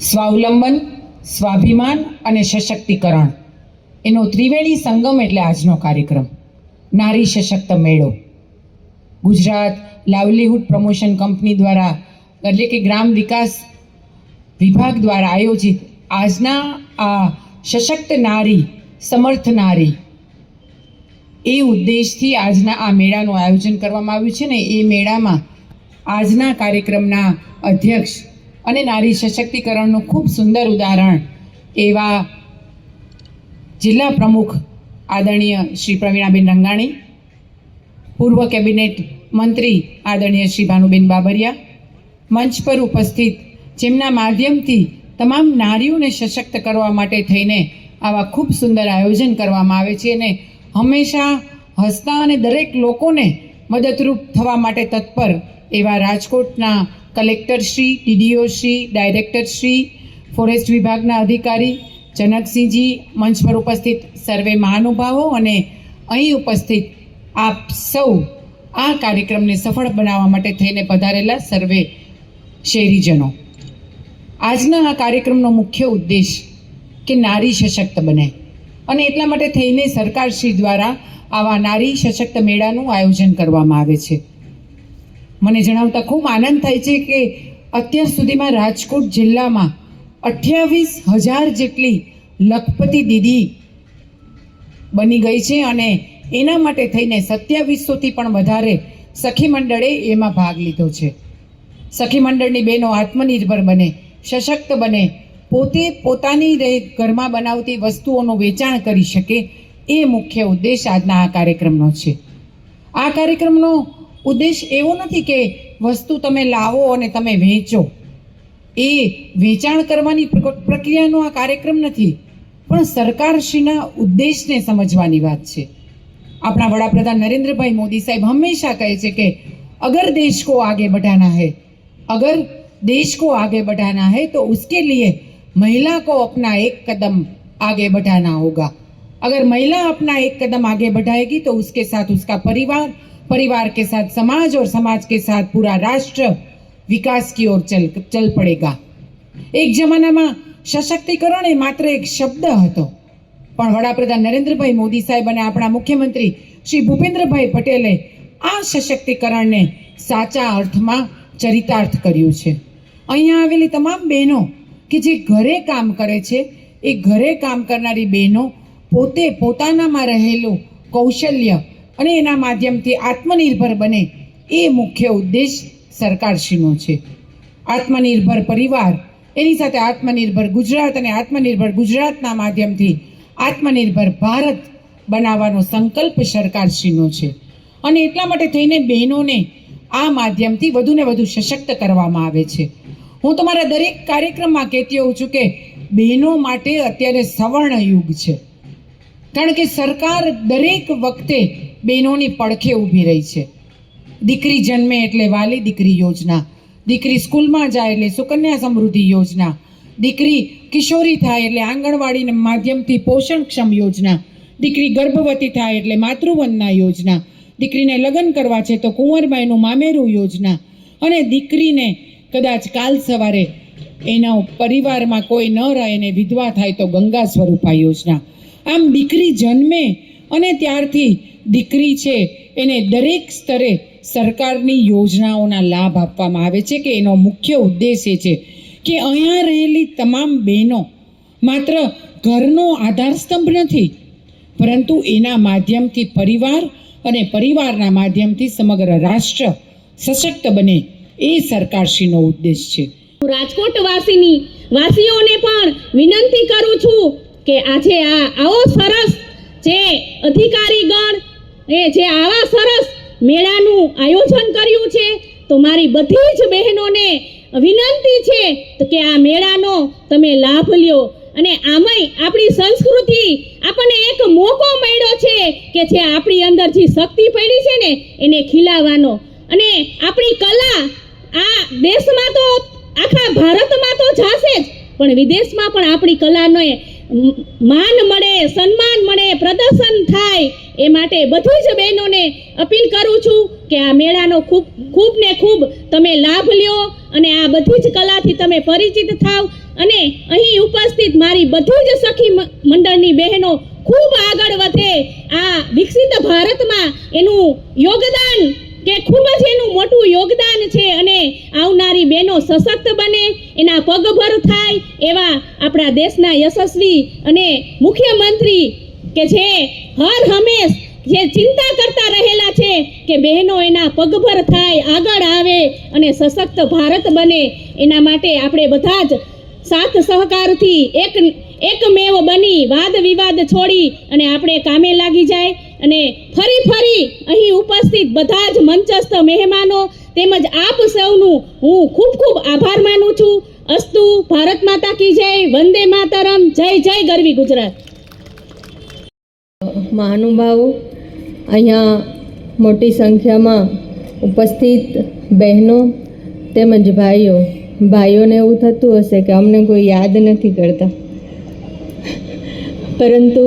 સ્વાવલંબન, સ્વાભિમાન અને સશક્તિકરણ એનો ત્રિવેણી સંગમ એટલે આજનો કાર્યક્રમ નારી સશક્ત મેળો. ગુજરાત લાઇવલીહુડ પ્રમોશન કંપની દ્વારા એટલે કે ગ્રામ વિકાસ વિભાગ દ્વારા આયોજિત આજના આ સશક્ત નારી, સમર્થ નારી એ ઉદ્દેશથી આજના આ મેળાનું આયોજન કરવામાં આવ્યું છે ને એ મેળામાં આજના કાર્યક્રમના અધ્યક્ષ અને નારી સશક્તિકરણનું ખૂબ સુંદર ઉદાહરણ એવા જિલ્લા પ્રમુખ આદરણીય શ્રી પ્રવીણાબેન રંગાણી, પૂર્વ કેબિનેટ મંત્રી આદરણીય શ્રી ભાનુબેન બાબરિયા મંચ પર ઉપસ્થિત, જેમના માધ્યમથી તમામ નારીઓને સશક્ત કરવા માટે થઈને આવા ખૂબ સુંદર આયોજન કરવામાં આવે છે અને હંમેશા હસતા અને દરેક લોકોને મદદરૂપ થવા માટે તત્પર એવા રાજકોટના કલેક્ટરશ્રી, ડીડીઓશ્રી, ડાયરેક્ટરશ્રી, ફોરેસ્ટ વિભાગના અધિકારી જનકસિંહજી, મંચ પર ઉપસ્થિત સર્વે મહાનુભાવો અને અહીં ઉપસ્થિત આપ સૌ આ કાર્યક્રમને સફળ બનાવવા માટે થઈને પધારેલા સર્વે શહેરીજનો. આજના આ કાર્યક્રમનો મુખ્ય ઉદ્દેશ કે નારી સશક્ત બને અને એટલા માટે થઈને સરકારશ્રી દ્વારા આવા નારી સશક્ત મેળાનું આયોજન કરવામાં આવે છે. મને જણાવતા ખૂબ આનંદ થાય છે કે અત્યાર સુધીમાં રાજકોટ જિલ્લામાં 28,000 જેટલી લખપતિ દીદી બની ગઈ છે અને એના માટે થઈને 2700થી પણ વધારે સખી મંડળે એમાં ભાગ લીધો છે. સખી મંડળની બહેનો આત્મનિર્ભર બને, સશક્ત બને, પોતે પોતાની ઘરમાં બનાવતી વસ્તુઓનું વેચાણ કરી શકે, એ મુખ્ય ઉદ્દેશ આજના આ કાર્યક્રમનો છે. આ કાર્યક્રમનો ઉદ્દેશ એવો નથી કે વસ્તુ તમે લાવો અને તમે વેચો, એ વેચાણ કરવાની પ્રક્રિયાનો આ કાર્યક્રમ નથી, પણ સરકારશ્રીના ઉદ્દેશને સમજવાની વાત છે. આપણા વડાપ્રધાન નરેન્દ્રભાઈ મોદી સાહેબ હંમેશા કહે છે કે અગર દેશ को आगे बढ़ाना है, अगर देश को आगे बढ़ाना है तो उसके लिए महिला को अपना एक कदम आगे बढ़ाना होगा. अगर महिला अपना एक कदम आगे बढ़ाएगी तो उसके साथ उसका परिवार, परिवार के साथ समाज और समाज के साथ पूरा राष्ट्र विकास की ओर चल पड़ेगा. एक जमानाમાં સશક્તિકરણ એ માત્ર એક શબ્દ હતો, પણ વડાપ્રધાન નરેન્દ્રભાઈ મોદી સાહેબ અને આપણા મુખ્યમંત્રી શ્રી ભૂપેન્દ્રભાઈ પટેલે આ સશક્તિકરણને સાચા અર્થમાં ચરિતાર્થ કર્યું છે. અહીંયા આવેલી તમામ બહેનો કે જે ઘરે કામ કરે છે, એ ઘરે કામ કરનારી બહેનો પોતે પોતાનામાં રહેલું કૌશલ્ય અને એના માધ્યમથી આત્મનિર્ભર બને, એ મુખ્ય ઉદ્દેશ સરકારશ્રીનો છે. આત્મનિર્ભર પરિવાર એની સાથે આત્મનિર્ભર ગુજરાત અને આત્મનિર્ભર ગુજરાતના માધ્યમથી આત્મનિર્ભર ભારત બનાવવાનો સંકલ્પ સરકારશ્રીનો છે. અને એટલા માટે થઈને બહેનોને આ માધ્યમથી વધુને વધુ સશક્ત કરવામાં આવે છે. હું તમારા દરેક કાર્યક્રમમાં કહેતી હોઉં છું કે બહેનો માટે અત્યારે સવર્ણ યુગ છે, કારણ કે સરકાર દરેક વખતે બહેનોની પડખે ઊભી રહી છે. દીકરી જન્મે એટલે વાલી દીકરી યોજના, દીકરી સ્કૂલમાં જાય એટલે સુકન્યા સમૃદ્ધિ યોજના, દીકરી કિશોરી થાય એટલે આંગણવાડીના માધ્યમથી પોષણક્ષમ યોજના, દીકરી ગર્ભવતી થાય એટલે માતૃવંદના યોજના, દીકરીને લગ્ન કરવા છે તો કુંવરબાઈનું મામેરું યોજના, અને દીકરીને કદાચ કાલ સવારે એના પરિવારમાં કોઈ ન રહે અને વિધવા થાય તો ગંગા સ્વરૂપા યોજના. આમ દીકરી જન્મે અને ત્યારથી દીકરી છે એને દરેક સ્તરે સરકારની યોજનાઓના લાભ આપવામાં આવે છે કે એનો મુખ્ય ઉદ્દેશ એ છે કે અહીંયા રહેલી તમામ બહેનો માત્ર ઘરનો આધારસ્તંભ નથી, પરંતુ એના માધ્યમથી પરિવાર અને પરિવારના માધ્યમથી સમગ્ર રાષ્ટ્ર સશક્ત બને, એ સરકારશ્રીનો ઉદ્દેશ છે. રાજકોટ વાસીઓને પણ વિનંતી કરું છું કે આજે આવો સરસ જે અધિકારીગણ જે આવા સરસ મેળાનું આયોજન કર્યું છે, તો મારી બધી જ બહેનોને વિનંતી છે કે આ મેળાનો તમે લાભ લ્યો. અને આમાંય આપણી સંસ્કૃતિ આપણને એક મોકો મળ્યો છે કે જે આપણી અંદર જે શક્તિ પડી છે ને એને ખીલાવવાનો, અને આપણી કલા આ દેશમાં તો આખા ભારતમાં તો જાશે જ, પણ વિદેશમાં પણ આપણી કલાનો માન મળે, સન્માન મળે, પ્રદર્શન થાય. એ માટે બધી જ બહેનોને અપીલ કરું છું કે આ મેળાનો ખૂબ ને ખૂબ તમે લાભ લ્યો અને આ બધી જ કલાથી તમે પરિચિત થાવ. અને અહીં ઉપસ્થિત મારી બધી જ સખી મંડળની બહેનો ખૂબ આગળ વધે, આ વિકસિત ભારતમાં એનું યોગદાન કે ખૂબ જ એનું મોટું યોગદાન છે, અને આવનારી બહેનો સશક્ત બને, એના પગભર થાય એવા આપણા દેશના યશસ્વી અને મુખ્યમંત્રી કે જે હર હંમેશ જે ચિંતા કરતા રહેલા છે કે બહેનો એના પગભર થાય, આગળ આવે અને સશક્ત ભારત બને, એના માટે આપણે બધા જ સાથ સહકારથી એકમેવ બની વાદ વિવાદ છોડી અને આપણે કામે લાગી જાય. અને ફરી અહીં ઉપસ્થિત બધા જ મંચસ્થ મહેમાનો તેમજ આપ સૌનું હું ખૂબ ખૂબ આભાર માનું છું. અસ્તુ. ભારત માતા કી જય. વંદે માતરમ. જય જય ગરવી ગુજરાત. મહાનુભાવો, અહીંયા મોટી સંખ્યામાં ઉપસ્થિત બહેનો તેમજ ભાઈઓને એવું થતું હશે કે અમને કોઈ યાદ નથી કરતા, પરંતુ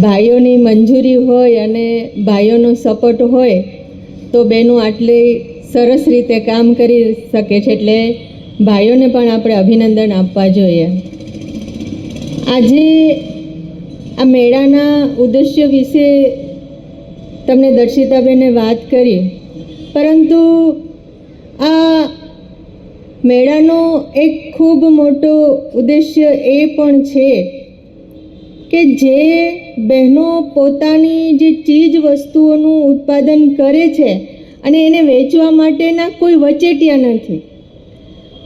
ભાઈઓની મંજૂરી હોય અને ભાઈઓનો સપોર્ટ હોય તો બહેનો આટલી સરસ રીતે કામ કરી શકે છે, એટલે ભાઈઓને પણ આપણે અભિનંદન આપવા જોઈએ. આજે આ મેળાના ઉદ્દેશ્ય વિશે તમને દર્શિતાબેને વાત કરી, પરંતુ આ મેળાનો એક ખૂબ મોટો ઉદ્દેશ્ય એ પણ છે કે જે બહેનો પોતાની જે ચીજ વસ્તુઓનું ઉત્પાદન કરે છે અને એને વેચવા માટેના કોઈ વચેટિયા નથી,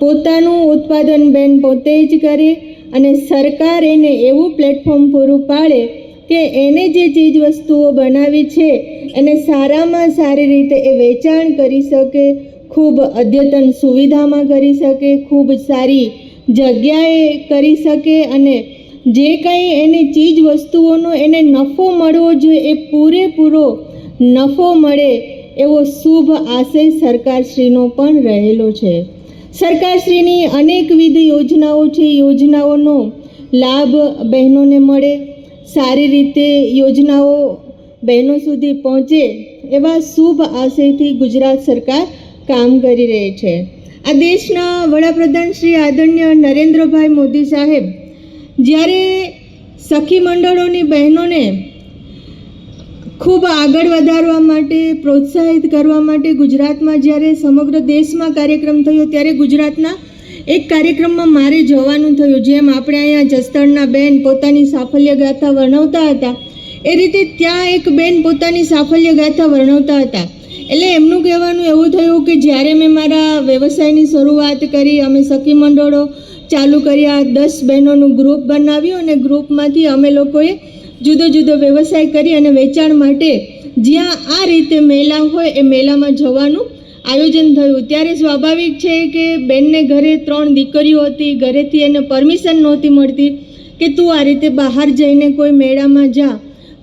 પોતાનું ઉત્પાદન બહેન પોતે જ કરે અને સરકાર એને એવું પ્લેટફોર્મ પૂરું પાડે કે એને જે ચીજ વસ્તુઓ બનાવી છે એને સારામાં સારી રીતે એ વેચાણ કરી શકે, ખૂબ અદ્યતન સુવિધામાં કરી શકે, ખૂબ સારી જગ્યાએ કરી શકે, અને જે કંઈ એની ચીજ વસ્તુઓનો એને નફો મળવો જોઈએ એ પૂરેપૂરો નફો મળે એવો શુભ આશય સરકારશ્રીનો પણ રહેલો છે. સરકારશ્રીની અનેકવિધ યોજનાઓ છે, યોજનાઓનો લાભ બહેનોને મળે, સારી રીતે યોજનાઓ બહેનો સુધી પહોંચે એવા શુભ આશયથી ગુજરાત સરકાર કામ કરી રહી છે. આ દેશના વડાપ્રધાન શ્રી આદરણીય નરેન્દ્રભાઈ મોદી સાહેબ જ્યારે સખી મંડળોની બહેનોને ખૂબ આગળ વધારવા માટે, પ્રોત્સાહિત કરવા માટે ગુજરાતમાં જ્યારે સમગ્ર દેશમાં કાર્યક્રમ થયો ત્યારે ગુજરાતના એક કાર્યક્રમમાં મારે જવાનું થયું. જેમ આપણે અહીંયા જસદણના બેન પોતાની સાફલ્ય ગાથા વર્ણવતા હતા એ રીતે ત્યાં એક બેન પોતાની સાફલ્ય ગાથા વર્ણવતા હતા. એટલે એમનું કહેવાનું એવું થયું કે જ્યારે મેં મારા વ્યવસાયની શરૂઆત કરી, અમે સખી મંડળો ચાલુ કર્યા, 10 બહેનોનું ગ્રુપ બનાવ્યું અને ગ્રુપમાંથી અમે લોકોએ જુદો જુદો વ્યવસાય કરી અને વેચાણ માટે જ્યાં આ રીતે મેળા હોય એ મેળામાં જવાનું આયોજન થયું. ત્યારે સ્વાભાવિક છે કે બેનને ઘરે 3 દીકરીઓ હતી, ઘરેથી એને પરમિશન નહોતી મળતી કે તું આ રીતે બહાર જઈને કોઈ મેળામાં જા.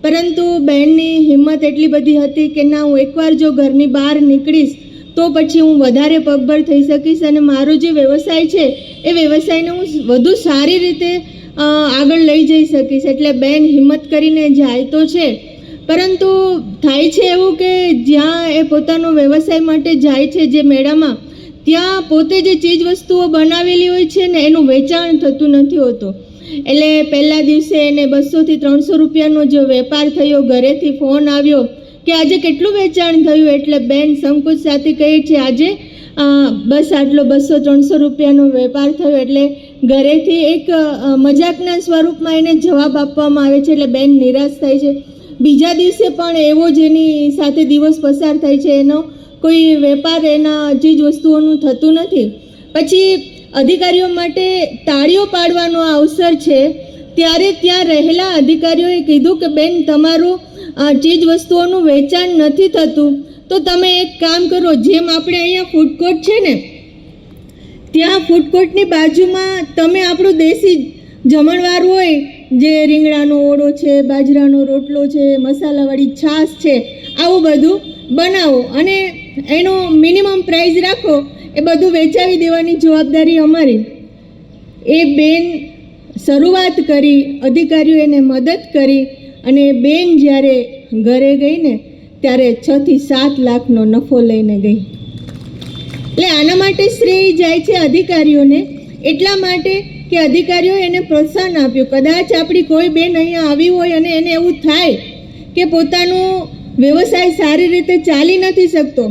પરંતુ બહેનની હિંમત એટલી બધી હતી કે ના, હું એકવાર જો ઘરની બહાર નીકળીશ તો પછી હું વધારે પગભર થઈ શકીશ અને મારો જે વ્યવસાય છે એ વ્યવસાયને હું વધુ સારી રીતે આગળ લઈ જઈ શકીશ. એટલે બેન હિંમત કરીને જાય તો છે, પરંતુ થાય છે એવું કે જ્યાં એ પોતાનો વ્યવસાય માટે જાય છે જે મેળામાં, ત્યાં પોતે જે ચીજ વસ્તુઓ બનાવેલી હોય છે ને એનું વેચાણ થતું નથી હોતું. એટલે પહેલા દિવસે એને 200 થી 300 રૂપિયાનો જો વેપાર થયો, ઘરેથી ફોન આવ્યો કે આજે કેટલું વેચાણ થયું. એટલે બેન સંકોચ સાથે કહે છે આજે બસ આટલો 200-300 રૂપિયાનો વેપાર થયો. એટલે ઘરેથી એક મજાકના સ્વરૂપમાં એને જવાબ આપવામાં આવે છે. એટલે બેન નિરાશ થાય છે. બીજા દિવસે પણ એવો જ એની સાથે દિવસ પસાર થાય છે, એનો કોઈ વેપાર એના ચીજ વસ્તુઓનું થતું નથી. પછી અધિકારીઓ માટે તાળીઓ પાડવાનો અવસર છે, ત્યારે ત્યાં રહેલા અધિકારીઓએ કીધું કે બેન તમારું ચીજ વસ્તુઓનું વેચાણ નથી થતું, તો તમે એક કામ કરો, જેમ આપણે અહીંયા ફૂડ કોર્ટ છે ને, ત્યાં ફૂડ કોર્ટની બાજુમાં તમે આપણું દેશી જમણવાર હોય, જે રીંગણાનો ઓળો છે, બાજરાનો રોટલો છે, મસાલાવાળી છાશ છે, આવું બધું બનાવો અને એનો મિનિમમ પ્રાઇસ રાખો, એ બધું વેચાવી દેવાની જવાબદારી અમારી. એ બેન શરૂઆત કરી, અધિકારીઓ એને મદદ કરી અને બેન જ્યારે ઘરે ગઈ ને ત્યારે 6 થી 7 લાખનો નફો લઈને ગઈ. એટલે આના માટે શ્રેય જાય છે અધિકારીઓને, એટલા માટે કે અધિકારીઓએ એને પ્રોત્સાહન આપ્યું. કદાચ આપણી કોઈ બેન અહીંયા આવી હોય અને એને એવું થાય કે પોતાનો વ્યવસાય સારી રીતે ચાલી નથી શકતો,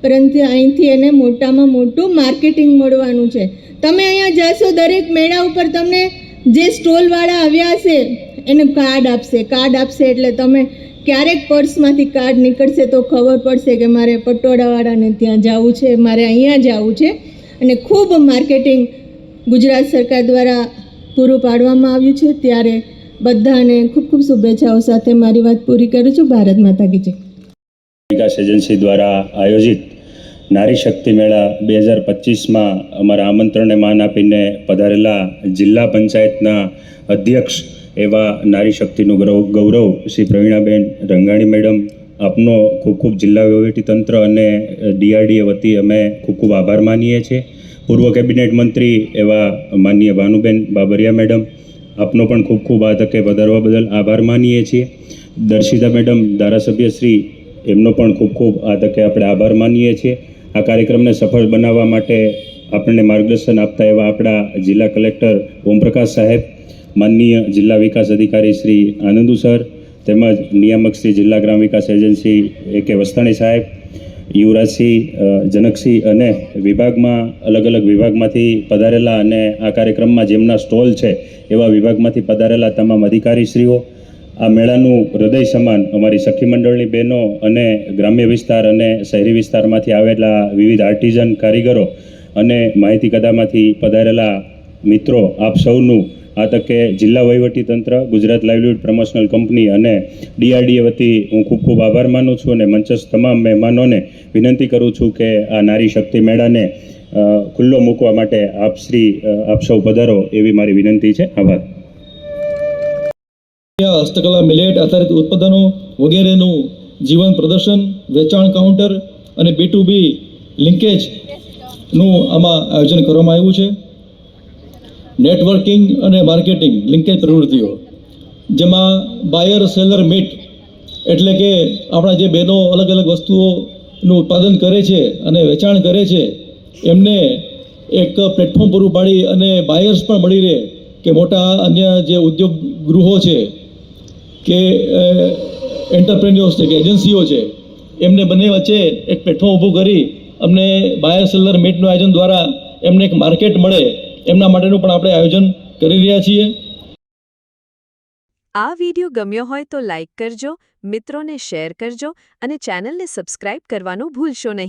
પરંતુ અહીંથી એને મોટામાં મોટું માર્કેટિંગ મળવાનું છે. તમે અહીંયા જશો, દરેક મેળા ઉપર તમને જે સ્ટોલવાળા આવ્યા હશે એને કાર્ડ આપશે એટલે તમે ક્યારેક પર્સમાંથી કાર્ડ નીકળશે તો ખબર પડશે કે મારે પટોળાવાળાને ત્યાં જવું છે, મારે અહીંયા જવું છે. અને ખૂબ માર્કેટિંગ ગુજરાત સરકાર દ્વારા પૂરું પાડવામાં આવ્યું છે. ત્યારે બધાને ખૂબ ખૂબ શુભેચ્છાઓ સાથે મારી વાત પૂરી કરું છું. ભારત માતા કી જય. વિકાસ એજન્સી દ્વારા આયોજિત નારી શક્તિ મેળા 2025માં અમારા આમંત્રણને માન આપીને પધારેલા જિલ્લા પંચાયતના અધ્યક્ષ એવા નારી શક્તિનું ગૌરવ શ્રી પ્રવીણાબેન રંગાણી મેડમ, આપનો ખૂબ ખૂબ જિલ્લા વહીવટીતંત્ર અને DRDA વતી અમે ખૂબ ખૂબ આભાર માનીએ છીએ. પૂર્વ કેબિનેટ મંત્રી એવા માનનીય ભાનુબેન બાબરિયા મેડમ, આપનો પણ ખૂબ ખૂબ આ તકે પધારવા બદલ આભાર માનીએ છીએ. દર્શિતા મેડમ ધારાસભ્ય શ્રી, એમનો પણ ખૂબ ખૂબ આ તકે આપણે આભાર માનીએ છીએ. આ કાર્યક્રમને સફળ બનાવવા માટે આપણને માર્ગદર્શન આપતા એવા આપણા જિલ્લા કલેક્ટર ઓમપ્રકાશ સાહેબ, માનનીય જિલ્લા વિકાસ અધિકારી શ્રી આનંદુ સર, તેમજ નિયામક શ્રી જિલ્લા ગ્રામ વિકાસ એજન્સી AK વસ્તાણી સાહેબ, યુવરાજસિંહ, જનકસિંહ અને વિભાગમાં અલગ અલગ વિભાગમાંથી પધારેલા અને આ કાર્યક્રમમાં જેમના સ્ટોલ છે એવા વિભાગમાંથી પધારેલા તમામ અધિકારીશ્રીઓ, આ મેળાનું હૃદય સમાન અમારી સખી મંડળની બહેનો અને ગ્રામ્ય વિસ્તાર અને શહેરી વિસ્તારમાંથી આવેલા વિવિધ આર્ટિઝન કારીગરો અને માહિતી કદામાંથી પધારેલા મિત્રો, આપ સૌનું આ તકે જિલ્લા વહીવટીતંત્ર, ગુજરાત લાઇવલીહુડ પ્રમોશનલ કંપની અને DRDA વતી હું ખૂબ ખૂબ આભાર માનું છું અને મંચસ્થ તમામ મહેમાનોને વિનંતી કરું છું કે આ નારી શક્તિ મેળાને ખુલ્લો મૂકવા માટે આપ સૌ પધારો એવી મારી વિનંતી છે. આભાર. હસ્તકલા, મિલેટ આધારિત ઉત્પાદનો વગેરેનું જીવન પ્રદર્શન, વેચાણ કાઉન્ટર અને B2B લિંકેજનું આમાં આયોજન કરવામાં આવ્યું છે. નેટવર્કિંગ અને માર્કેટિંગ લિંકેજ પ્રવૃત્તિઓ, જેમાં બાયર સેલર મીટ, એટલે કે આપણા જે બહેનો અલગ અલગ વસ્તુઓનું ઉત્પાદન કરે છે અને વેચાણ કરે છે, એમને એક પ્લેટફોર્મ પૂરું પાડી અને બાયર્સ પણ મળી રહે કે મોટા અન્ય જે ઉદ્યોગ ગૃહો છે કે એન્ટરપ્રેન્યોર્સ છે કે એજન્સીઓ છે, એમને બંને વચ્ચે એક પ્લેટફોર્મ ઊભું કરી અમને બાયર સેલર મીટનું આયોજન દ્વારા એમને એક માર્કેટ મળે, એમના માટેનું પણ આપણે આયોજન કરી રહ્યા છીએ. આ વિડીયો ગમ્યો હોય તો લાઇક કરજો, મિત્રોને શેર કરજો અને ચેનલને સબસ્ક્રાઇબ કરવાનું ભૂલશો નહીં.